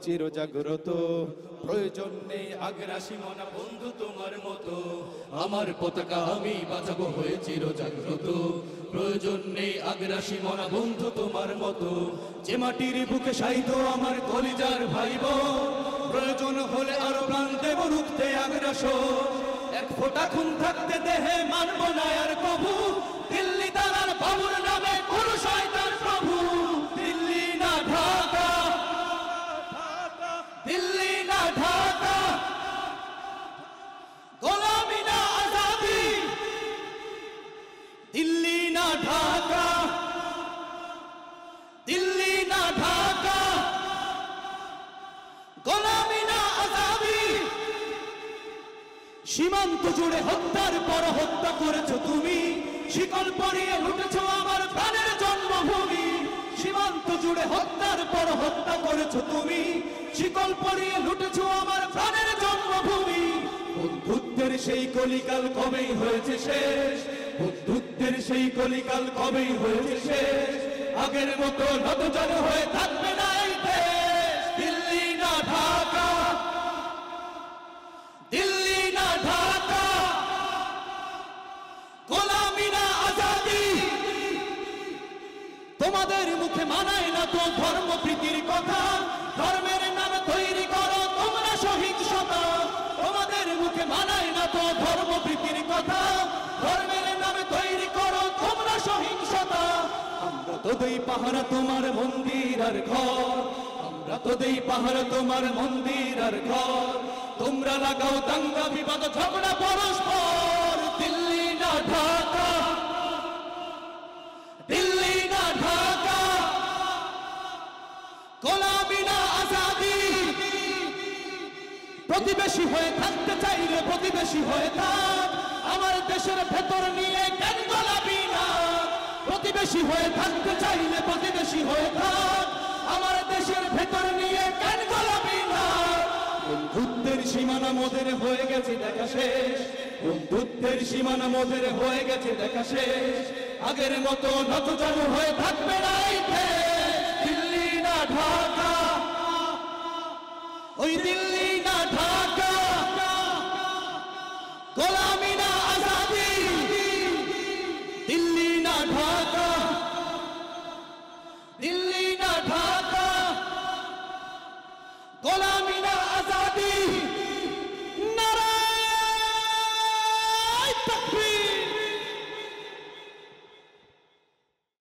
চিরজাগ্রত। প্রয়োজন নেই আগ্রাসী মনা বন্ধু তোমার মতো, আমার পতাকা আমি বাঁচাবো হয়ে চিরজাগ্রত। প্রয়োজন নেই আগ্রাসী মনা বন্ধু তোমার মতো, যে মাটির বুকে শায়িত আমার কলিজার ভাই বোন, প্রয়োজন হলে আরো প্রাণ দেব রুখতে আগ্রাসন। এক ফোঁটা খুন থাকতে দেহে মানব না আর কভু, দিল্লি তারার বাবুর নামে কোন শয়তান প্রভু। দিল্লি না ঢাকা, দিল্লি না ঢাকা, গোলামি না আজাদি। দিল্লি না ঢাকা, দিল্লি না ঢাকা, গোলামি না আজাদি। সীমান্ত জুড়ে হত্যার পর হত্যা করেছো তুমি, শিকল পরিয়ে লুটেছো আমার প্রাণের জন্মভূমি। সীমান্ত জুড়ে হত্যার পর হত্যা করেছো তুমি, শিকল পরিয়ে লুটেছো আমার প্রাণের জন্মভূমি। বন্ধুত্বের সেই কলিকাল কবেই হয়েছে শেষ, বন্ধুত্বের সেই কলিকাল কবেই হয়েছে শেষ। আগের মতো নতজন হয়ে থাকবে না এই দেশ। দিল্লি না ঢাকা, দিল্লি না ঢাকা, গোলামি না আজাদি। তোমাদের মুখে মানায় না তো ধর্মপ্রীতির কথা, ধর্মের নামে তৈরি করো তোমরা সহিংসতা। তোমাদের মুখে মানায় না তো ধর্মপ্রীতির কথা, ধর্মের নামে তৈরি করো তোমরা সহিংসতা। আমরা তো দেই পাহারা তোমার মন্দির আর ঘর, আমরা তো দেই পাহারা তোমার মন্দির আর ঘর। তোমরা লাগাও দাঙ্গা বিবাদ ঝগড়া পরস্পর। দিল্লি না ঢাকা, দিল্লি না ঢাকা, গোলামি না আজাদি। প্রতিবেশী হয়ে থাকতে চাইলে প্রতিবেশী হয়ে থাক, আমার দেশের ভেতর নিয়ে কেন গোলামি না। প্রতিবেশী হয়ে থাকতে চাইলে প্রতিবেশী হয়ে থাক, আমার দেশের ভেতর নিয়ে কেন গোলামি না। বন্ধুত্বের সীমানা মোদের হয়ে গেছে দেখা শেষ, বন্ধুত্বের সীমানা মোদের হয়ে গেছে দেখা শেষ। আগের মতো নতজানু হয়ে থাকবে না এই দেশ।